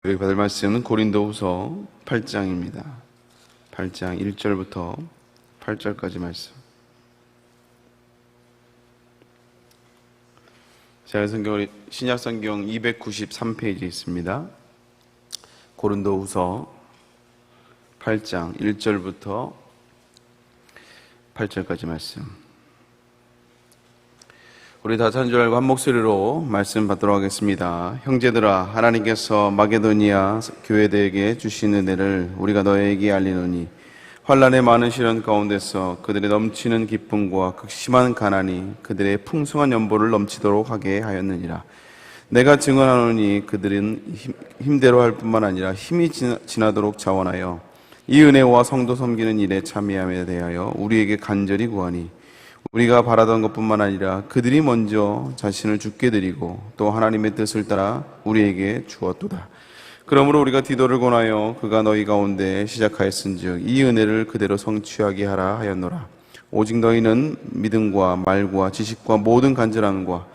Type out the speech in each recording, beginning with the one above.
우리 받을 말씀은 고린도후서 8장입니다. 8장 1절부터 8절까지 말씀. 제가 신약성경 293페이지에 있습니다. 고린도후서 8장 1절부터 8절까지 말씀. 우리 다 한 줄 알고 한 목소리로 말씀 받도록 하겠습니다. 형제들아, 하나님께서 마게도니아 교회들에게 주신 은혜를 우리가 너에게 알리노니 환난의 많은 시련 가운데서 그들의 넘치는 기쁨과 극심한 가난이 그들의 풍성한 연보를 넘치도록 하게 하였느니라. 내가 증언하노니 그들은 힘대로 할 뿐만 아니라 힘이 지나도록 자원하여 이 은혜와 성도 섬기는 일에 참여함에 대하여 우리에게 간절히 구하니 우리가 바라던 것뿐만 아니라 그들이 먼저 자신을 주께 드리고 또 하나님의 뜻을 따라 우리에게 주었도다. 그러므로 우리가 디도를 권하여 그가 너희 가운데 시작하였은즉 이 은혜를 그대로 성취하게 하라 하였노라. 오직 너희는 믿음과 말과 지식과 모든 간절함과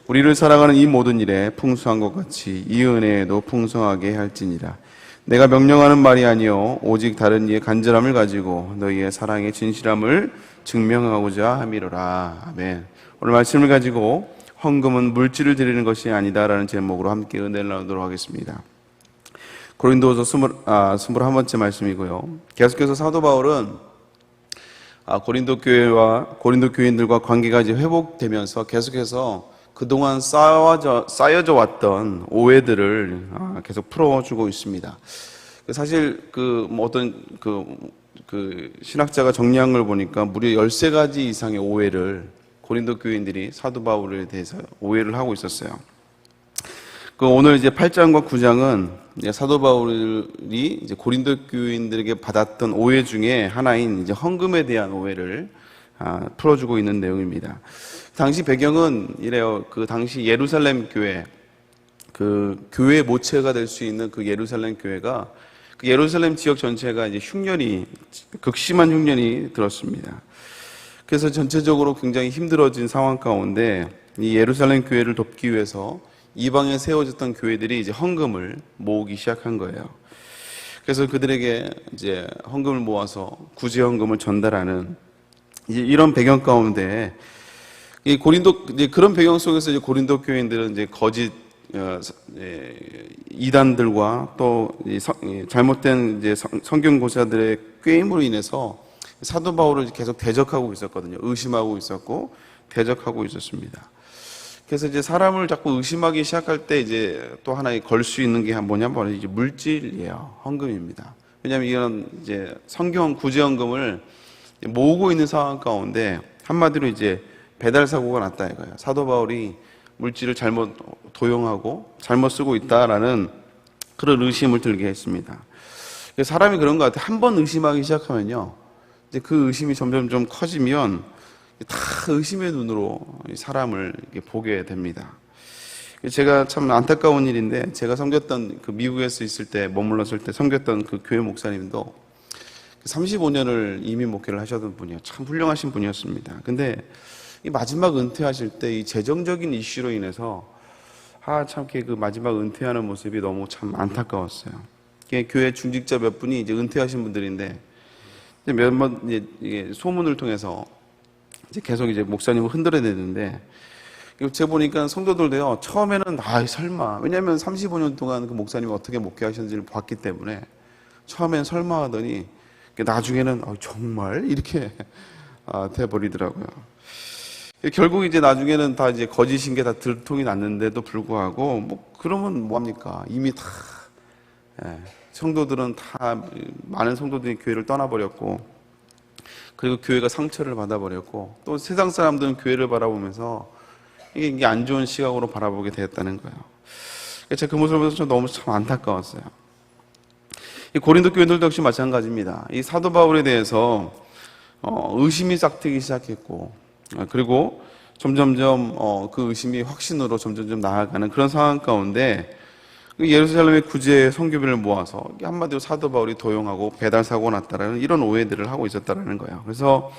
우리를 사랑하는 이 모든 일에 풍성한 것 같이 이 은혜에도 풍성하게 할지니라. 내가 명령하는 말이 아니요 오직 다른 이의 간절함을 가지고 너희의 사랑의 진실함을 증명하고자 함이로라. 아멘. 오늘 말씀을 가지고 헌금은 물질을 드리는 것이 아니다라는 제목으로 함께 은혜를 나누도록 하겠습니다. 고린도후서 21번째 말씀이고요. 계속해서 사도 바울은 고린도 교회와 고린도 교인들과 관계가 이제 회복되면서 계속해서 그동안 쌓여져 왔던 오해들을 계속 풀어주고 있습니다. 사실 어떤 신학자가 정리한 걸 보니까 무려 13가지 이상의 오해를 고린도 교인들이 사도 바울에 대해서 오해를 하고 있었어요. 오늘 이제 8장과 9장은 사도 바울이 이제 고린도 교인들에게 받았던 오해 중에 하나인 이제 헌금에 대한 오해를 풀어주고 있는 내용입니다. 당시 배경은 이래요. 그 당시 예루살렘 교회, 그 교회 모체가 될 수 있는 그 예루살렘 교회가 그 예루살렘 지역 전체가 이제 극심한 흉년이 들었습니다. 그래서 전체적으로 굉장히 힘들어진 상황 가운데 이 예루살렘 교회를 돕기 위해서 이방에 세워졌던 교회들이 이제 헌금을 모으기 시작한 거예요. 그래서 그들에게 이제 헌금을 모아서 구제 헌금을 전달하는 이런 배경 가운데 그런 배경 속에서 이제 고린도 교인들은 이제 거짓 이단들과 또 잘못된 이제 성경 고사들의 꾀임으로 인해서 사도 바울을 계속 대적하고 있었거든요. 의심하고 있었고 대적하고 있었습니다. 그래서 이제 사람을 자꾸 의심하기 시작할 때 이제 또 하나의 걸 수 있는 게 뭐냐면 이제 물질이에요. 헌금입니다. 왜냐하면 이런 이제 성경 구제헌금을 모으고 있는 상황 가운데 한마디로 이제 배달 사고가 났다 이거예요. 사도 바울이 물질을 잘못 도용하고 잘못 쓰고 있다라는 그런 의심을 들게 했습니다. 사람이 그런 것 같아요. 한 번 의심하기 시작하면요, 이제 그 의심이 점점 좀 커지면 다 의심의 눈으로 사람을 보게 됩니다. 제가 참 안타까운 일인데, 제가 섬겼던 그 미국에서 있을 때 머물렀을 때 섬겼던 그 교회 목사님도 35년을 이민 목회를 하셨던 분이에요. 참 훌륭하신 분이었습니다. 근데 이 마지막 은퇴하실 때 이 재정적인 이슈로 인해서 참 그 마지막 은퇴하는 모습이 너무 참 안타까웠어요. 교회 중직자 몇 분이 이제 은퇴하신 분들인데 몇번 이제 소문을 통해서 이제 계속 이제 목사님을 흔들어내는데, 제가 보니까 성도들도요, 처음에는 설마, 왜냐하면 35년 동안 그 목사님이 어떻게 목회하셨는지를 봤기 때문에 처음엔 설마 하더니 나중에는 정말 이렇게 돼버리더라고요. 결국 이제 나중에는 다 이제 거짓인 게 다 들통이 났는데도 불구하고 그러면 뭐합니까? 이미 다 성도들은 다 많은 성도들이 교회를 떠나버렸고, 그리고 교회가 상처를 받아버렸고, 또 세상 사람들은 교회를 바라보면서 이게 안 좋은 시각으로 바라보게 되었다는 거예요. 제가 그 모습을 보면서 너무 참 안타까웠어요. 이 고린도 교인들도 역시 마찬가지입니다. 이 사도 바울에 대해서 의심이 싹트기 시작했고, 그리고 점점점 그 의심이 확신으로 점점점 나아가는 그런 상황 가운데 예루살렘의 구제 선교비를 모아서 한마디로 사도 바울이 도용하고 배달 사고가 났다라는 이런 오해들을 하고 있었다라는 거예요. 그래서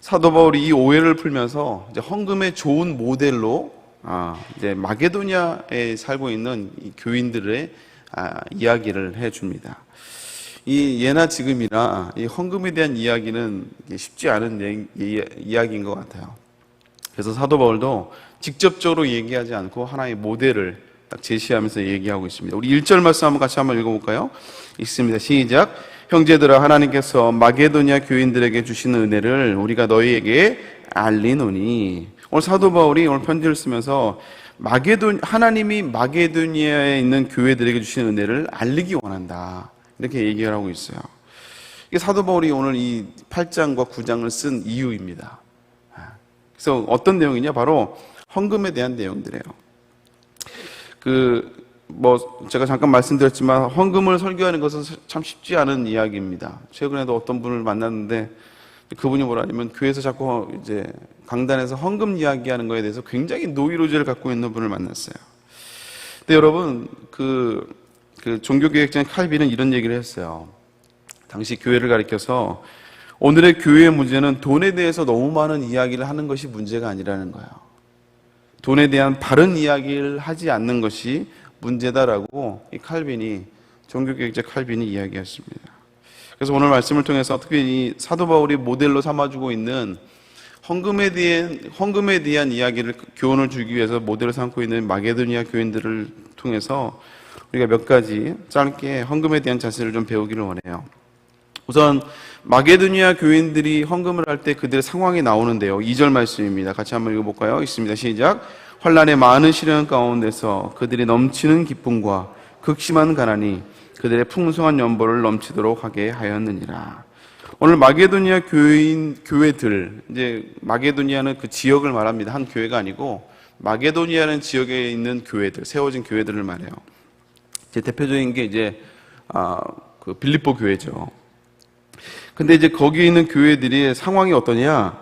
사도 바울이 이 오해를 풀면서 이제 헌금의 좋은 모델로 이제 마게도니아에 살고 있는 이 교인들의 이야기를 해줍니다. 이 예나 지금이나 이 헌금에 대한 이야기는 쉽지 않은 이야기인 것 같아요. 그래서 사도 바울도 직접적으로 얘기하지 않고 하나의 모델을 딱 제시하면서 얘기하고 있습니다. 우리 1절 말씀 같이 한번 읽어볼까요? 읽습니다. 시작. 형제들아, 하나님께서 마게도니아 교인들에게 주시는 은혜를 우리가 너희에게 알리노니. 오늘 사도 바울이 오늘 편지를 쓰면서 하나님이 마게도니아에 있는 교회들에게 주시는 은혜를 알리기 원한다, 이렇게 얘기를 하고 있어요. 이게 사도 바울이 오늘 이 8장과 9장을 쓴 이유입니다. 그래서 어떤 내용이냐, 바로 헌금에 대한 내용들이에요. 제가 잠깐 말씀드렸지만 헌금을 설교하는 것은 참 쉽지 않은 이야기입니다. 최근에도 어떤 분을 만났는데 그분이 뭐라냐면 교회에서 자꾸 이제 강단에서 헌금 이야기하는 거에 대해서 굉장히 노이로제를 갖고 있는 분을 만났어요. 근데 여러분, 그 종교개혁자인 칼빈은 이런 얘기를 했어요. 당시 교회를 가리켜서 오늘의 교회의 문제는 돈에 대해서 너무 많은 이야기를 하는 것이 문제가 아니라는 거예요. 돈에 대한 바른 이야기를 하지 않는 것이 문제다라고 이 종교개혁자 칼빈이 이야기했습니다. 그래서 오늘 말씀을 통해서 특히 이 사도 바울이 모델로 삼아주고 있는 헌금에 대한 이야기를, 교훈을 주기 위해서 모델을 삼고 있는 마게도니아 교인들을 통해서 우리가 몇 가지 짧게 헌금에 대한 자세를 좀 배우기를 원해요. 우선 마게도니아 교인들이 헌금을 할 때 그들의 상황이 나오는데요. 2절 말씀입니다. 같이 한번 읽어볼까요? 있습니다. 시작. 환난의 많은 시련 가운데서 그들이 넘치는 기쁨과 극심한 가난이 그들의 풍성한 연보를 넘치도록 하게 하였느니라. 오늘 마게도니아 교회들, 이제 마게도니아는 그 지역을 말합니다. 한 교회가 아니고 마게도니아는 지역에 있는 교회들, 세워진 교회들을 말해요. 제 대표적인 게 이제 그 빌립보 교회죠. 근데 이제 거기 있는 교회들이 상황이 어떠냐?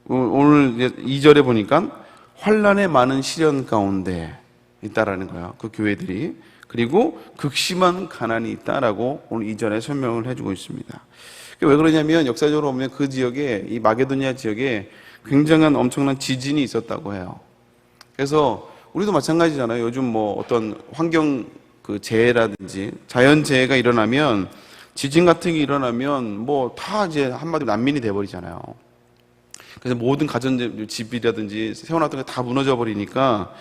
오늘 이제 2절에 보니까 환난의 많은 시련 가운데 있다라는 거예요. 그 교회들이. 그리고 극심한 가난이 있다라고 오늘 2절에 설명을 해주고 있습니다. 왜 그러냐면 역사적으로 보면 그 지역에, 이 마게도니아 지역에 굉장한 엄청난 지진이 있었다고 해요. 그래서 우리도 마찬가지잖아요. 요즘 뭐 어떤 환경 재해라든지 자연재해가 일어나면, 지진 같은 게 일어나면 뭐 다 이제 한마디로 난민이 돼버리잖아요. 그래서 모든 가전집이라든지 세워놨던 게 다 무너져 버리니까,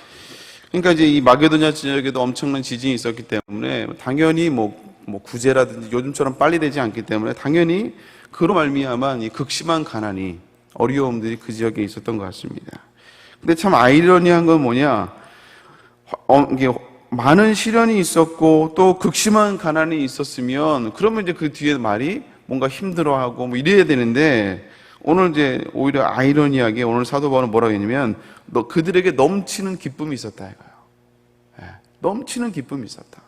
그러니까 이제 이 마게도니아 지역에도 엄청난 지진이 있었기 때문에 당연히 뭐 구제라든지 요즘처럼 빨리 되지 않기 때문에 당연히 그로 말미암아 이 극심한 가난이, 어려움들이 그 지역에 있었던 것 같습니다. 근데 참 아이러니한 건 뭐냐? 이게 많은 시련이 있었고 또 극심한 가난이 있었으면 그러면 이제 그 뒤에 말이 뭔가 힘들어하고 뭐 이래야 되는데, 오늘 이제 오히려 아이러니하게 오늘 사도 바울은 뭐라고 했냐면 그들에게 넘치는 기쁨이 있었다 이거예요. 네, 넘치는 기쁨이 있었다.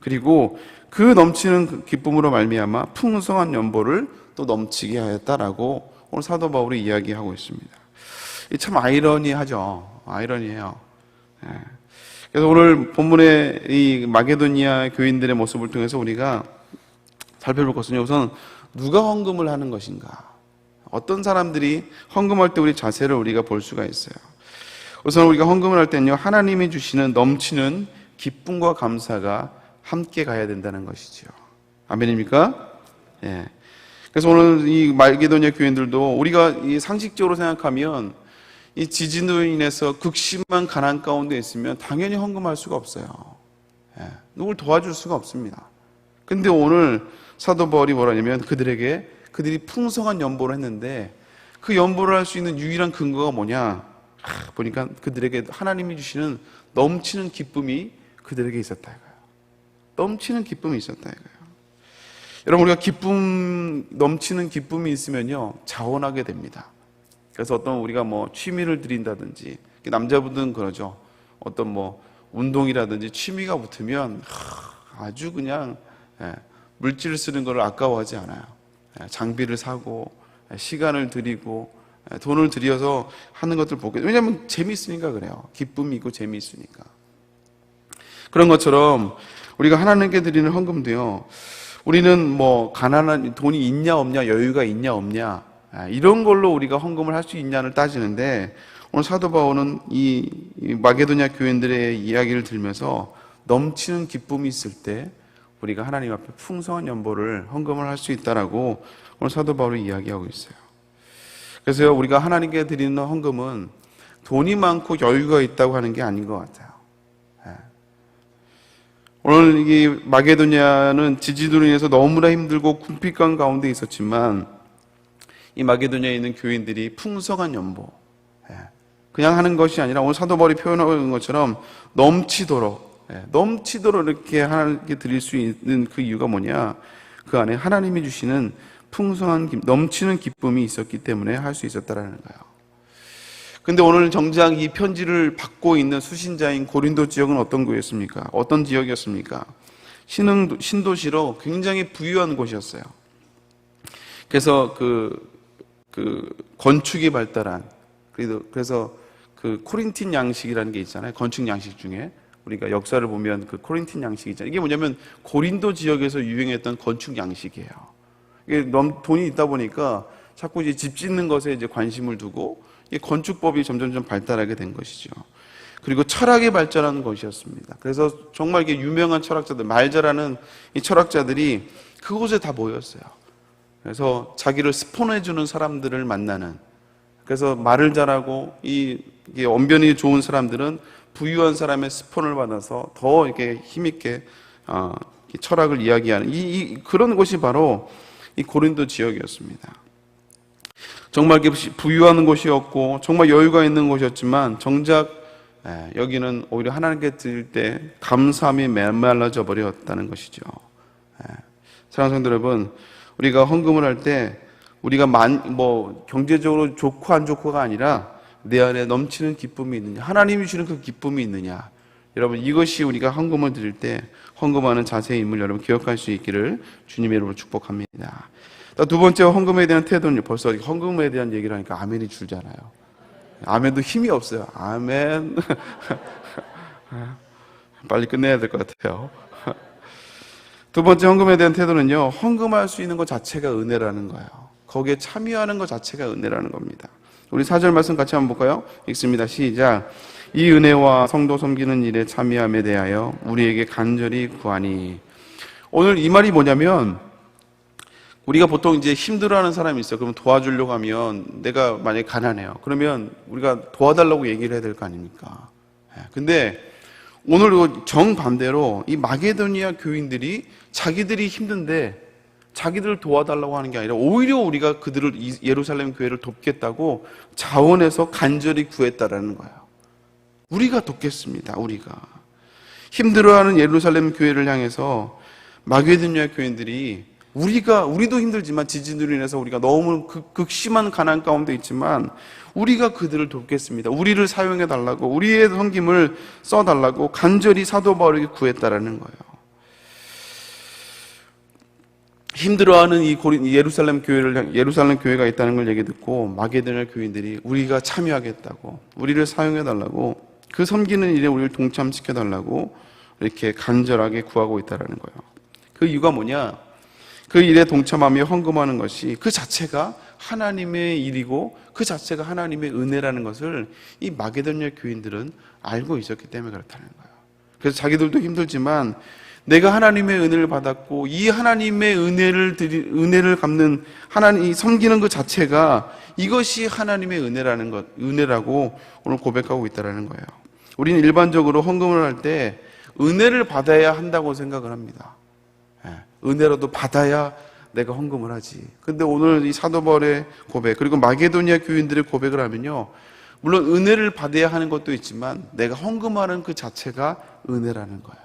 그리고 그 넘치는 기쁨으로 말미암아 풍성한 연보를 또 넘치게 하였다라고 오늘 사도 바울이 이야기하고 있습니다. 참 아이러니하죠. 아이러니해요. 네. 그래서 오늘 본문의 이 마게도니아 교인들의 모습을 통해서 우리가 살펴볼 것은요, 우선 누가 헌금을 하는 것인가, 어떤 사람들이 헌금할 때 우리 자세를 우리가 볼 수가 있어요. 우선 우리가 헌금을 할 때는요, 하나님이 주시는 넘치는 기쁨과 감사가 함께 가야 된다는 것이죠. 아멘입니까? 예. 그래서 오늘 이 마게도니아 교인들도 우리가 이 상식적으로 생각하면 이 지진으로 인해서 극심한 가난 가운데 있으면 당연히 헌금할 수가 없어요. 예. 누굴 도와줄 수가 없습니다. 근데 오늘 사도 바울이 뭐라냐면 그들이 풍성한 연보를 했는데 그 연보를 할 수 있는 유일한 근거가 뭐냐? 보니까 그들에게 하나님이 주시는 넘치는 기쁨이 그들에게 있었다 이거예요. 넘치는 기쁨이 있었다 이거예요. 여러분, 우리가 넘치는 기쁨이 있으면요, 자원하게 됩니다. 그래서 우리가 취미를 들인다든지, 남자분들은 그러죠. 어떤 운동이라든지 취미가 붙으면 아주 그냥 물질을 쓰는 걸 아까워하지 않아요. 장비를 사고 시간을 들이고 돈을 들여서 하는 것들 보게. 왜냐하면 재미있으니까 그래요. 기쁨이 있고 재미있으니까. 그런 것처럼 우리가 하나님께 드리는 헌금도요, 우리는 가난한 돈이 있냐 없냐, 여유가 있냐 없냐, 이런 걸로 우리가 헌금을 할 수 있냐를 따지는데, 오늘 사도 바울은 이 마게도니아 교인들의 이야기를 들으면서 넘치는 기쁨이 있을 때 우리가 하나님 앞에 풍성한 연보를 헌금을 할 수 있다라고 오늘 사도 바울이 이야기하고 있어요. 그래서 우리가 하나님께 드리는 헌금은 돈이 많고 여유가 있다고 하는 게 아닌 것 같아요. 오늘 이 마게도냐는 지진으로 인해서 너무나 힘들고 궁핍감 가운데 있었지만 이 마게도냐에 있는 교인들이 풍성한 연보, 그냥 하는 것이 아니라 오늘 사도 바울이 표현하고 있는 것처럼 넘치도록 이렇게 하나님께 드릴 수 있는 그 이유가 뭐냐? 그 안에 하나님이 주시는 풍성한 넘치는 기쁨이 있었기 때문에 할 수 있었다라는 거예요. 근데 오늘 정작 이 편지를 받고 있는 수신자인 고린도 지역은 어떤 곳이었습니까? 어떤 지역이었습니까? 신도시로 굉장히 부유한 곳이었어요. 그래서 그 건축이 발달한, 그래서 그 코린틴 양식이라는 게 있잖아요. 건축 양식 중에 우리가 역사를 보면 그 코린틴 양식이 있잖아요. 이게 뭐냐면 고린도 지역에서 유행했던 건축 양식이에요. 이게 너무 돈이 있다 보니까 자꾸 이제 집 짓는 것에 이제 관심을 두고 이 건축법이 점점점 발달하게 된 것이죠. 그리고 철학이 발전한 것이었습니다. 그래서 정말 이게 유명한 철학자들, 말 잘하는 이 철학자들이 그곳에 다 모였어요. 그래서 자기를 스폰해주는 사람들을 만나는, 그래서 말을 잘하고 이게 언변이 좋은 사람들은 부유한 사람의 스폰을 받아서 더 이렇게 힘있게 철학을 이야기하는 그런 곳이 바로 이 고린도 지역이었습니다. 정말 부유한 곳이었고 정말 여유가 있는 곳이었지만 정작 여기는 오히려 하나님께 드릴 때 감사함이 메말라져 버렸다는 것이죠. 사랑하는 성도 여러분, 우리가 헌금을 할 때 우리가 경제적으로 좋고 안 좋고가 아니라 내 안에 넘치는 기쁨이 있느냐, 하나님이 주는 그 기쁨이 있느냐, 여러분 이것이 우리가 헌금을 드릴 때 헌금하는 자세임을 여러분 기억할 수 있기를 주님의 이름으로 축복합니다. 두 번째, 헌금에 대한 태도는 벌써 헌금에 대한 얘기를 하니까 아멘이 줄잖아요. 아멘도 힘이 없어요. 아멘. 빨리 끝내야 될 것 같아요. 두 번째 헌금에 대한 태도는요, 헌금할 수 있는 것 자체가 은혜라는 거예요. 거기에 참여하는 것 자체가 은혜라는 겁니다. 우리 4절 말씀 같이 한번 볼까요? 읽습니다. 시작. 이 은혜와 성도 섬기는 일에 참여함에 대하여 우리에게 간절히 구하니. 오늘 이 말이 뭐냐면, 우리가 보통 이제 힘들어하는 사람이 있어요. 그럼 도와주려고 하면, 내가 만약에 가난해요. 그러면 우리가 도와달라고 얘기를 해야 될 거 아닙니까? 근데 오늘 정반대로 이 마게도니아 교인들이 자기들이 힘든데 자기들을 도와달라고 하는 게 아니라 오히려 우리가 그들을 예루살렘 교회를 돕겠다고 자원해서 간절히 구했다라는 거예요. 우리가 돕겠습니다. 우리가 힘들어하는 예루살렘 교회를 향해서 마게도니아 교인들이 우리도 힘들지만 지진으로 인해서 우리가 너무 극심한 가난 가운데 있지만 우리가 그들을 돕겠습니다. 우리를 사용해 달라고, 우리의 섬김을 써 달라고 간절히 사도 바울에게 구했다라는 거예요. 힘들어하는 이 예루살렘 교회가 있다는 걸 얘기 듣고 마게도냐 교인들이 우리가 참여하겠다고, 우리를 사용해 달라고, 그 섬기는 일에 우리를 동참시켜 달라고 이렇게 간절하게 구하고 있다라는 거예요. 그 이유가 뭐냐? 그 일에 동참하며 헌금하는 것이 그 자체가 하나님의 일이고 그 자체가 하나님의 은혜라는 것을 이 마게도냐 교인들은 알고 있었기 때문에 그렇다는 거예요. 그래서 자기들도 힘들지만 내가 하나님의 은혜를 받았고 이 하나님의 은혜를 갚는 하나님 섬기는 것 자체가 이것이 하나님의 은혜라고 오늘 고백하고 있다라는 거예요. 우리는 일반적으로 헌금을 할 때 은혜를 받아야 한다고 생각을 합니다. 은혜라도 받아야 내가 헌금을 하지. 근데 오늘 이 사도 바울의 고백, 그리고 마게도니아 교인들의 고백을 하면요, 물론 은혜를 받아야 하는 것도 있지만 내가 헌금하는 그 자체가 은혜라는 거예요.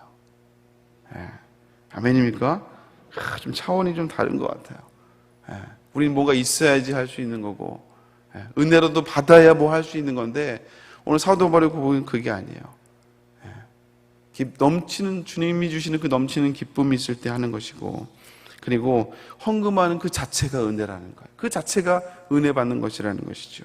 아멘입니까? 좀 차원이 좀 다른 것 같아요. 우리는 뭔가 있어야지 할 수 있는 거고, 은혜라도 받아야 뭐 할 수 있는 건데 오늘 사도 바울의 고백은 그게 아니에요. 넘치는, 주님이 주시는 그 넘치는 기쁨이 있을 때 하는 것이고, 그리고 헌금하는 그 자체가 은혜라는 거예요. 그 자체가 은혜 받는 것이라는 것이죠.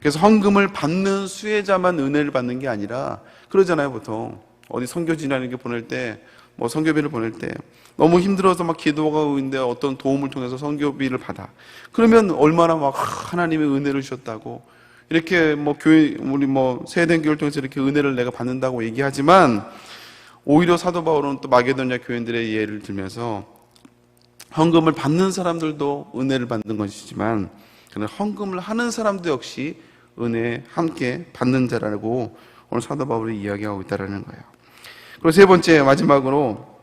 그래서 헌금을 받는 수혜자만 은혜를 받는 게 아니라, 그러잖아요. 보통 어디 선교지라는 게 보낼 때, 선교비를 보낼 때 너무 힘들어서 막 기도하고 있는데 어떤 도움을 통해서 선교비를 받아. 그러면 얼마나 막 하나님의 은혜를 주셨다고, 이렇게 교회, 우리 세대교회를 통해서 이렇게 은혜를 내가 받는다고 얘기하지만, 오히려 사도 바울은 또 마게도냐 교인들의 예를 들면서 헌금을 받는 사람들도 은혜를 받는 것이지만 그러나 헌금을 하는 사람도 역시 은혜 함께 받는 자라고 오늘 사도 바울이 이야기하고 있다는 거예요. 그리고 세 번째 마지막으로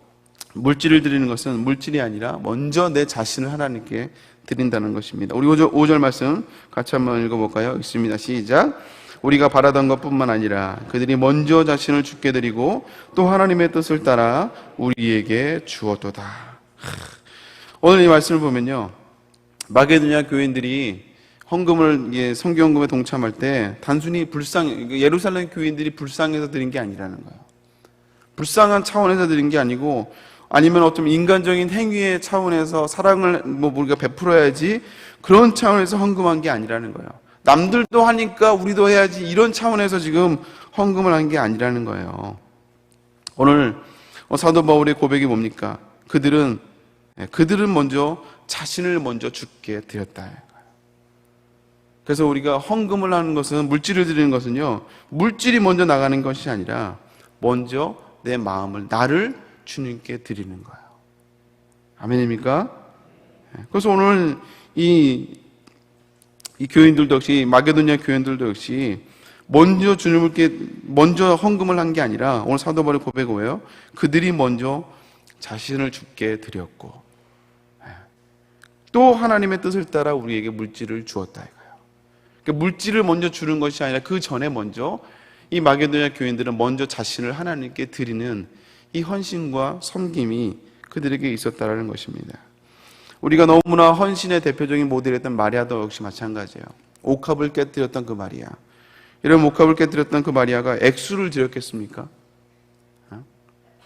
물질을 드리는 것은 물질이 아니라 먼저 내 자신을 하나님께 드린다는 것입니다. 우리 5절 말씀 같이 한번 읽어볼까요? 읽습니다. 시작. 우리가 바라던 것뿐만 아니라 그들이 먼저 자신을 주께 드리고 또 하나님의 뜻을 따라 우리에게 주었도다. 오늘 이 말씀을 보면요, 마게도냐 교인들이 헌금을 성교헌금에 동참할 때 단순히 예루살렘 교인들이 불쌍해서 드린 게 아니라는 거예요. 불쌍한 차원에서 드린 게 아니고 아니면 어떤 인간적인 행위의 차원에서 사랑을 우리가 베풀어야지 그런 차원에서 헌금한 게 아니라는 거예요. 남들도 하니까 우리도 해야지 이런 차원에서 지금 헌금을 한 게 아니라는 거예요. 오늘 사도 바울의 고백이 뭡니까? 그들은 먼저 자신을 먼저 주께 드렸다. 그래서 우리가 헌금을 하는 것은, 물질을 드리는 것은요, 물질이 먼저 나가는 것이 아니라 먼저 내 마음을, 나를 주님께 드리는 거예요. 아멘입니까? 그래서 오늘 이 교인들도 역시, 마게도냐 교인들도 역시 먼저 주님께 먼저 헌금을 한 게 아니라 오늘 사도 바울의 고백은 뭐예요? 그들이 먼저 자신을 주께 드렸고 또 하나님의 뜻을 따라 우리에게 물질을 주었다 이거예요. 그러니까 물질을 먼저 주는 것이 아니라 그 전에 먼저 이 마게도냐 교인들은 먼저 자신을 하나님께 드리는 이 헌신과 섬김이 그들에게 있었다라는 것입니다. 우리가 너무나 헌신의 대표적인 모델이었던 마리아도 역시 마찬가지예요. 옥합을 깨뜨렸던 그 마리아. 이런 옥합을 깨뜨렸던 그 마리아가 액수를 드렸겠습니까?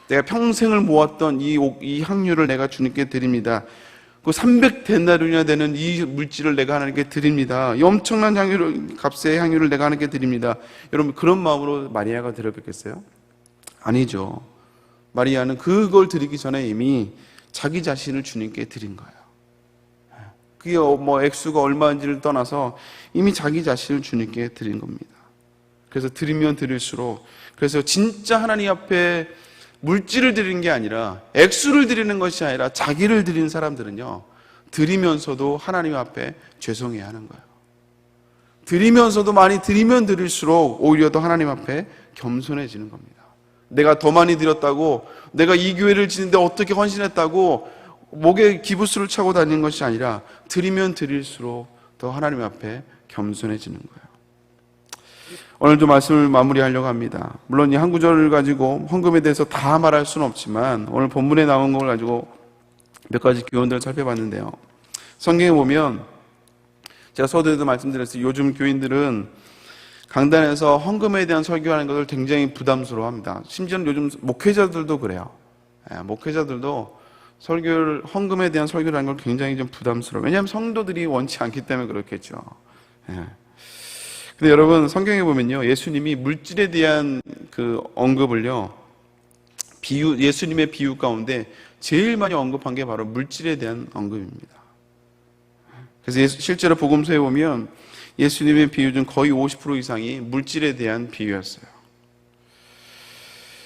내가 평생을 모았던 이 향유를 내가 주님께 드립니다. 그 300데나리온이나 되는 이 물질을 내가 하나님께 드립니다. 이 엄청난 값의 향유를 내가 하나님께 드립니다. 여러분, 그런 마음으로 마리아가 드렸겠어요? 아니죠. 마리아는 그걸 드리기 전에 이미 자기 자신을 주님께 드린 거예요. 그게 액수가 얼마인지를 떠나서 이미 자기 자신을 주님께 드린 겁니다. 그래서 드리면 드릴수록, 그래서 진짜 하나님 앞에 물질을 드리는 게 아니라, 액수를 드리는 것이 아니라 자기를 드리는 사람들은요, 드리면서도 하나님 앞에 죄송해야 하는 거예요. 드리면서도 많이 드리면 드릴수록 오히려 더 하나님 앞에 겸손해지는 겁니다. 내가 더 많이 드렸다고, 내가 이 교회를 지는데 어떻게 헌신했다고 목에 기부스를 차고 다니는 것이 아니라 드리면 드릴수록 더 하나님 앞에 겸손해지는 거예요. 오늘도 말씀을 마무리하려고 합니다. 물론 이 한 구절을 가지고 헌금에 대해서 다 말할 수는 없지만 오늘 본문에 나온 걸 가지고 몇 가지 교훈들을 살펴봤는데요. 성경에 보면 제가 서두에도 말씀드렸어요. 요즘 교인들은 강단에서 헌금에 대한 설교하는 것을 굉장히 부담스러워합니다. 심지어는 요즘 목회자들도 그래요. 목회자들도 헌금에 대한 설교를 하는 걸 굉장히 좀 부담스러워요. 왜냐하면 성도들이 원치 않기 때문에 그렇겠죠. 근데 여러분, 성경에 보면요, 예수님이 물질에 대한 그 언급을요, 예수님의 비유 가운데 제일 많이 언급한 게 바로 물질에 대한 언급입니다. 그래서 실제로 복음서에 보면 예수님의 비유 중 거의 50% 이상이 물질에 대한 비유였어요.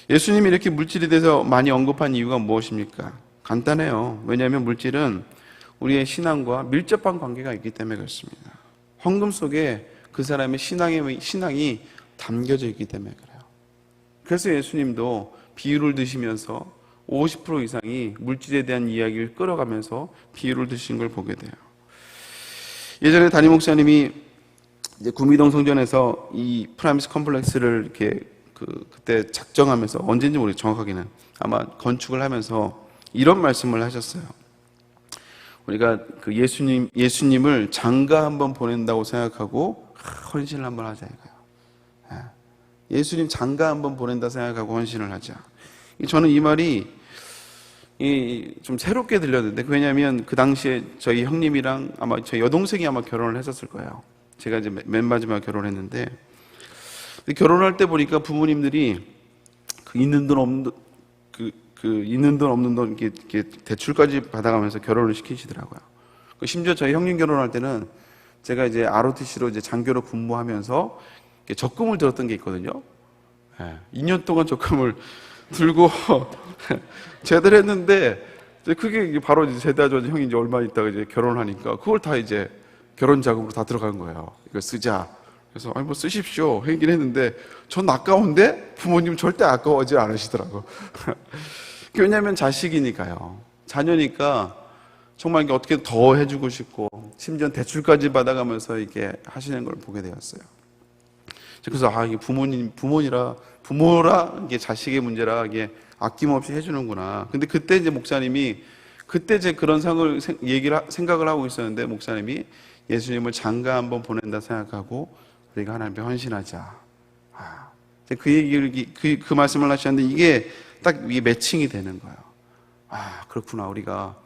예수님이 이렇게 물질에 대해서 많이 언급한 이유가 무엇입니까? 간단해요. 왜냐하면 물질은 우리의 신앙과 밀접한 관계가 있기 때문에 그렇습니다. 헌금 속에 그 사람의 신앙이 담겨져 있기 때문에 그래요. 그래서 예수님도 비유를 드시면서 50% 이상이 물질에 대한 이야기를 끌어가면서 비유를 드신 걸 보게 돼요. 예전에 담임 목사님이 이제 구미동 성전에서 이 프라미스 컴플렉스를 이렇게 그때 작정하면서, 언제인지 모르겠어요. 정확하게는 아마 건축을 하면서 이런 말씀을 하셨어요. 우리가 그 예수님을 장가 한번 보낸다고 생각하고 헌신을 한번 하자 이거예요. 예수님 장가 한번 보낸다 생각하고 헌신을 하자. 저는 이 말이 좀 새롭게 들렸는데, 왜냐하면 그 당시에 저희 형님이랑 아마 저희 여동생이 아마 결혼을 했었을 거예요. 제가 이제 맨 마지막 결혼했는데, 결혼할 때 보니까 부모님들이 있는 돈 없는 돈 이렇게 대출까지 받아가면서 결혼을 시키시더라고요. 심지어 저희 형님 결혼할 때는 제가 이제 ROTC로 이제 장교로 근무하면서 적금을 들었던 게 있거든요. 2년 동안 적금을 들고 제대로 했는데 이제 그게 바로 이제 제대하죠. 형이 이제 얼마 있다가 이제 결혼하니까 그걸 다 이제 결혼 자금으로 다 들어간 거예요. 이거 쓰자. 그래서 아니 뭐 쓰십시오. 했긴 했는데 전 아까운데 부모님 절대 아까워하지 않으시더라고. 왜냐하면 자식이니까요. 자녀니까 정말 이게 어떻게 더 해주고 싶고 심지어 대출까지 받아가면서 이렇게 하시는 걸 보게 되었어요. 그래서 이게 부모라 이게 자식의 문제라 이게 아낌없이 해주는구나. 근데 그때 이제 목사님이 그때 이제 그런 생각을 하고 있었는데 목사님이 예수님을 장가 한번 보낸다 생각하고 우리가 하나님께 헌신하자. 그 얘기를 그 말씀을 하셨는데 이게 딱 이게 매칭이 되는 거예요. 그렇구나. 우리가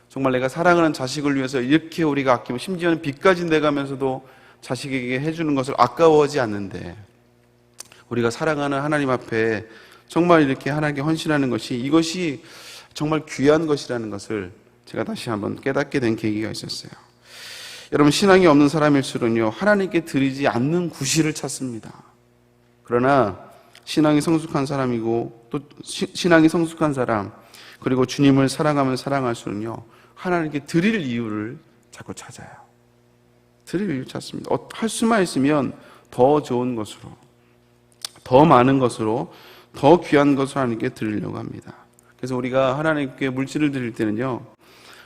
정말 내가 사랑하는 자식을 위해서 이렇게 우리가 아끼고 심지어는 빚까지 내가면서도 자식에게 해주는 것을 아까워하지 않는데 우리가 사랑하는 하나님 앞에 정말 이렇게 하나님께 헌신하는 것이 이것이 정말 귀한 것이라는 것을 제가 다시 한번 깨닫게 된 계기가 있었어요. 여러분 신앙이 없는 사람일수록요 하나님께 드리지 않는 구실을 찾습니다. 그러나 신앙이 성숙한 사람이고 또 신앙이 성숙한 사람 그리고 주님을 사랑하면 사랑할수록요 하나님께 드릴 이유를 자꾸 찾아요. 드릴 이유 찾습니다. 할 수만 있으면 더 좋은 것으로 더 많은 것으로 더 귀한 것을 하나님께 드리려고 합니다. 그래서 우리가 하나님께 물질을 드릴 때는요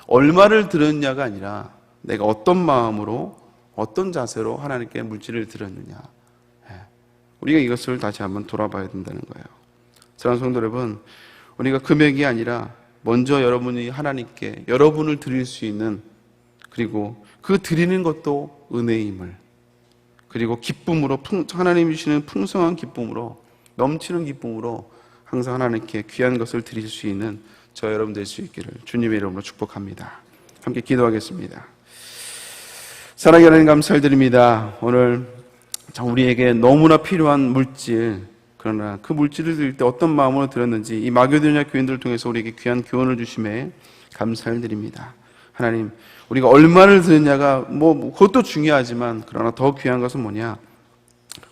얼마를 드렸냐가 아니라 내가 어떤 마음으로 어떤 자세로 하나님께 물질을 드렸느냐 우리가 이것을 다시 한번 돌아봐야 된다는 거예요. 사랑하는 성도 여러분, 우리가 금액이 아니라 먼저 여러분이 하나님께 여러분을 드릴 수 있는 그리고 그 드리는 것도 은혜임을 그리고 기쁨으로 하나님이 주시는 풍성한 기쁨으로 넘치는 기쁨으로 항상 하나님께 귀한 것을 드릴 수 있는 저 여러분 될 수 있기를 주님의 이름으로 축복합니다. 함께 기도하겠습니다. 사랑하는 하나님 감사드립니다. 오늘 우리에게 너무나 필요한 물질 그러나 그 물질을 드릴 때 어떤 마음으로 드렸는지 이 마게도냐 교인들을 통해서 우리에게 귀한 교훈을 주심에 감사를 드립니다. 하나님 우리가 얼마를 드렸냐가 그것도 중요하지만 그러나 더 귀한 것은 뭐냐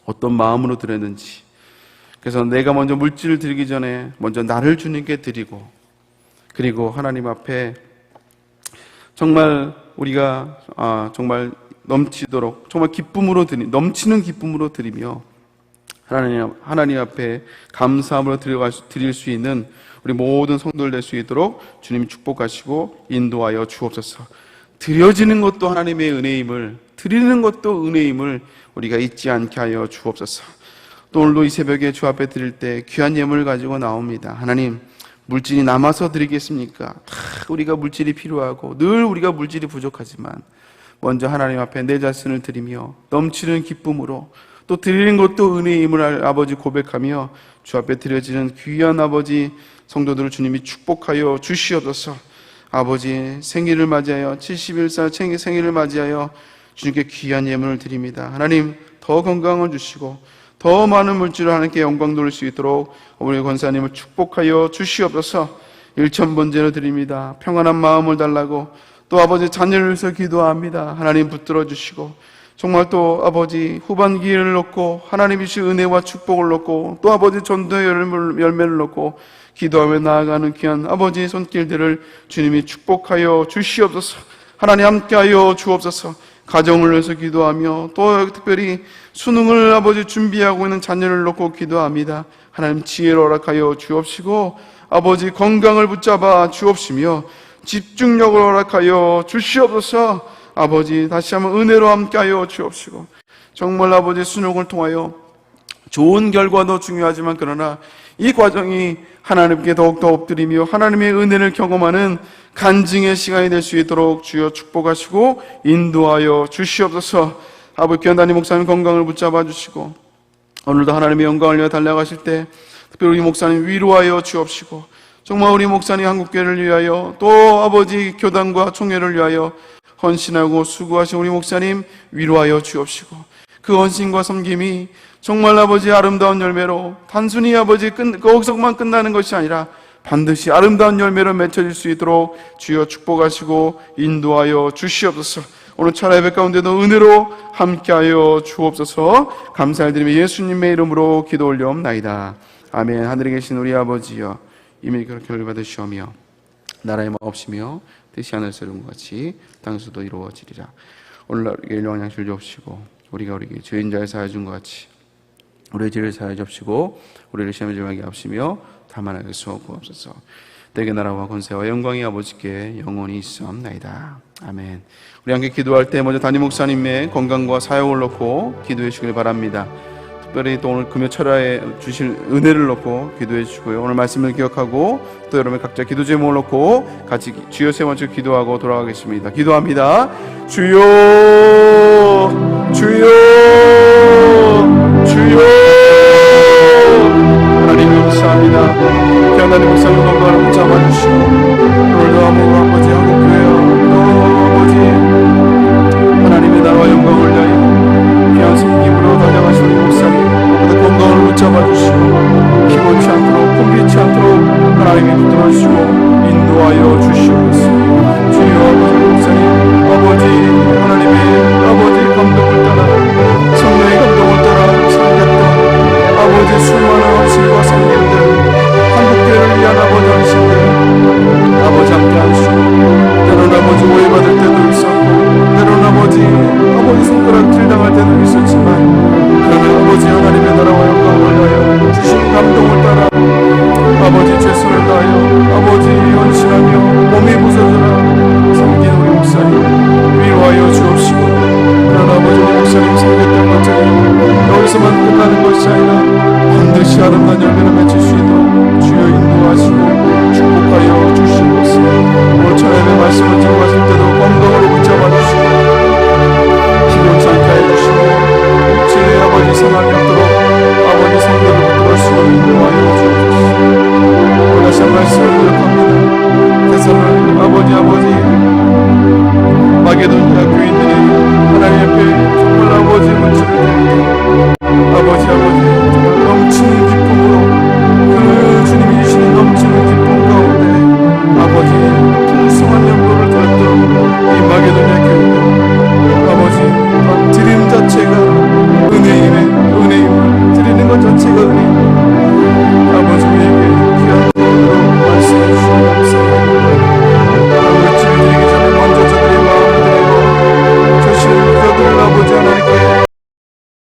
어떤 마음으로 드렸는지 그래서 내가 먼저 물질을 드리기 전에 먼저 나를 주님께 드리고 그리고 하나님 앞에 정말 우리가 정말 넘치도록 정말 기쁨으로 넘치는 기쁨으로 드리며 하나님 앞에 감사함으로 드릴 수 있는 우리 모든 성도들 될 수 있도록 주님이 축복하시고 인도하여 주옵소서. 드려지는 것도 하나님의 은혜임을 드리는 것도 은혜임을 우리가 잊지 않게 하여 주옵소서. 또 오늘도 이 새벽에 주 앞에 드릴 때 귀한 예물을 가지고 나옵니다. 하나님 물질이 남아서 드리겠습니까? 다 우리가 물질이 필요하고 늘 우리가 물질이 부족하지만 먼저 하나님 앞에 내 자신을 드리며 넘치는 기쁨으로 또 드리는 것도 은혜임을 아버지 고백하며 주 앞에 드려지는 귀한 아버지 성도들을 주님이 축복하여 주시옵소서. 아버지 생일을 맞이하여 71살 생일을 맞이하여 주님께 귀한 예물을 드립니다. 하나님 더 건강을 주시고 더 많은 물질을 하나님께 영광 돌릴 수 있도록 우리 권사님을 축복하여 주시옵소서. 1,000번제로 드립니다. 평안한 마음을 달라고 또 아버지 자녀를 위해서 기도합니다. 하나님 붙들어 주시고 정말 또 아버지 후반기를 놓고 하나님이 주신 은혜와 축복을 놓고 또 아버지 전도의 열매를 놓고 기도하며 나아가는 귀한 아버지의 손길들을 주님이 축복하여 주시옵소서. 하나님 함께하여 주옵소서. 가정을 위해서 기도하며 또 특별히 수능을 아버지 준비하고 있는 자녀를 놓고 기도합니다. 하나님 지혜를 허락하여 주옵시고 아버지 건강을 붙잡아 주옵시며 집중력을 허락하여 주시옵소서. 아버지 다시 한번 은혜로 함께하여 주옵시고 정말 아버지 수능을 통하여 좋은 결과도 중요하지만 그러나 이 과정이 하나님께 더욱더 엎드리며 하나님의 은혜를 경험하는 간증의 시간이 될 수 있도록 주여 축복하시고 인도하여 주시옵소서. 아버지 귀한단임 목사님 건강을 붙잡아 주시고 오늘도 하나님의 영광을 위하여 달려가실 때 특별히 우리 목사님 위로하여 주옵시고 정말 우리 목사님 한국교회를 위하여 또 아버지 교단과 총회를 위하여 헌신하고 수고하신 우리 목사님 위로하여 주옵시고 그 헌신과 섬김이 정말 아버지 아름다운 열매로 단순히 아버지 거기서만 끝나는 것이 아니라 반드시 아름다운 열매로 맺혀질 수 있도록 주여 축복하시고 인도하여 주시옵소서. 오늘 철야 예배 가운데도 은혜로 함께하여 주옵소서. 감사를 드리며 예수님의 이름으로 기도 올려옵나이다. 아멘. 하늘에 계신 우리 아버지여, 이미 그렇게 받으시오며 나라의 마옵시며 뜻이 하늘에서 이룬 것 같이 땅에서도 이루어지리라. 오늘날 우리에게 일용할 양식을 주옵시고 우리가 우리에게 죄인자를 사하여 준 것 같이 우리의 죄를 사하여 주옵시고 우리를 시험에 들게 하시며 다만 하게 수고하옵소서. 내게 나라와 권세와 영광이 아버지께 영원히 있사옵나이다. 아멘. 우리 함께 기도할 때 먼저 담임 목사님의 건강과 사역을 놓고 기도해 주시길 바랍니다. 특별히 또 오늘 금요 철야에 주실 은혜를 놓고 기도해 주시고요. 오늘 말씀을 기억하고 또 여러분 각자 기도 제목을 놓고 같이 주여 세 번째 기도하고 돌아가겠습니다. 기도합니다. 주여, 주여, 주여. 하나님 감사합니다. 하나님 목사님